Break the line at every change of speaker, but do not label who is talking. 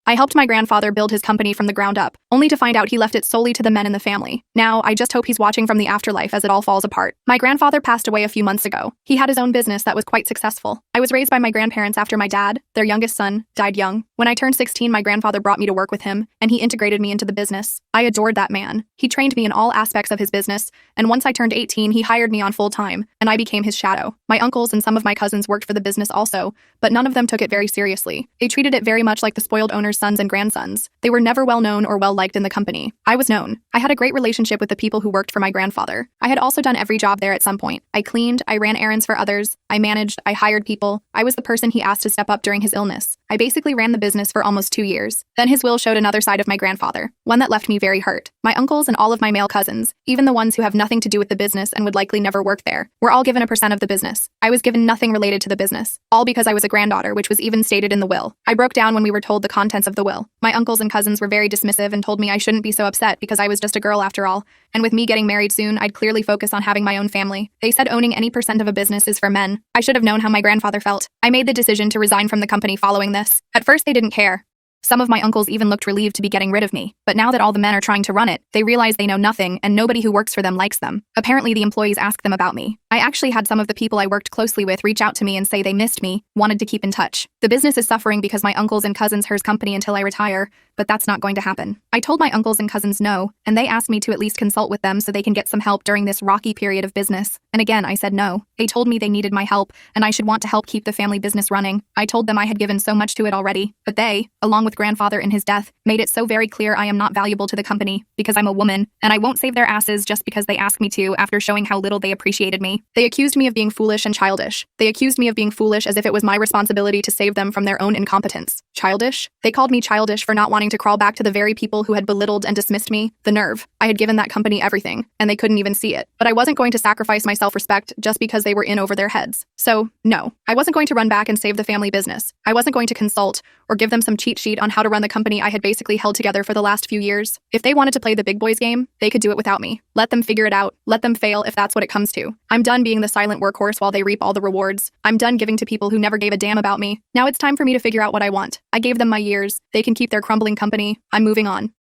I helped my grandfather build his company from the ground up, only to find out he left it solely to the men in the family. Now, I just hope he's watching from the afterlife as it all falls apart. My grandfather passed away a few months ago. He had his own business that was quite successful. I was raised by my grandparents after my dad, their youngest son, died young. When I turned 16, my grandfather brought me to work with him, and he integrated me into the business. I adored that man. He trained me in all aspects of his business, and once I turned 18, he hired me on full time, and I became his shadow. My uncles and some of my cousins worked for the business also, but none of them took it very seriously. They treated it very much like the spoiled owner's sons and grandsons. They were never well known or well liked in the company. I was known. I had a great relationship with the people who worked for my grandfather. I had also done every job there at some point. I cleaned, I ran errands for others, I managed, I hired people. I was the person he asked to step up during his illness. I basically ran the business for almost 2 years. Then his will showed another side of my grandfather, one that left me very hurt. My uncles and all of my male cousins, even the ones who have nothing to do with the business and would likely never work there, were all given a percent of the business. I was given nothing related to the business, all because I was a granddaughter, which was even stated in the will. I broke down when we were told the contents of the will. My uncles and cousins were very dismissive and told me I shouldn't be so upset because I was just a girl after all, and with me getting married soon, I'd clearly focus on having my own family. They said owning any percent of a business is for men. I should have known how my grandfather felt. I made the decision to resign from the company following this. At first, they didn't care. Some of my uncles even looked relieved to be getting rid of me, but now that all the men are trying to run it, they realize they know nothing and nobody who works for them likes them. Apparently, the employees ask them about me. I actually had some of the people I worked closely with reach out to me and say they missed me, wanted to keep in touch. The business is suffering because my uncles and cousins hers company until I retire, but that's not going to happen. I told my uncles and cousins no, and they asked me to at least consult with them so they can get some help during this rocky period of business. And again, I said no. They told me they needed my help, and I should want to help keep the family business running. I told them I had given so much to it already, but they, along with grandfather in his death, made it so very clear I am not valuable to the company because I'm a woman, and I won't save their asses just because they ask me to after showing how little they appreciated me. They accused me of being foolish and childish. They accused me of being foolish as if it was my responsibility to save them from their own incompetence. Childish? They called me childish for not wanting to crawl back to the very people who had belittled and dismissed me. The nerve. I had given that company everything, and they couldn't even see it. But I wasn't going to sacrifice my self-respect just because they were in over their heads. So, no. I wasn't going to run back and save the family business. I wasn't going to consult or give them some cheat sheet on how to run the company I had basically held together for the last few years. If they wanted to play the big boys game, they could do it without me. Let them figure it out. Let them fail if that's what it comes to. I'm done being the silent workhorse while they reap all the rewards. I'm done giving to people who never gave a damn about me. Now it's time for me to figure out what I want. I gave them my years. They can keep their crumbling company. I'm moving on.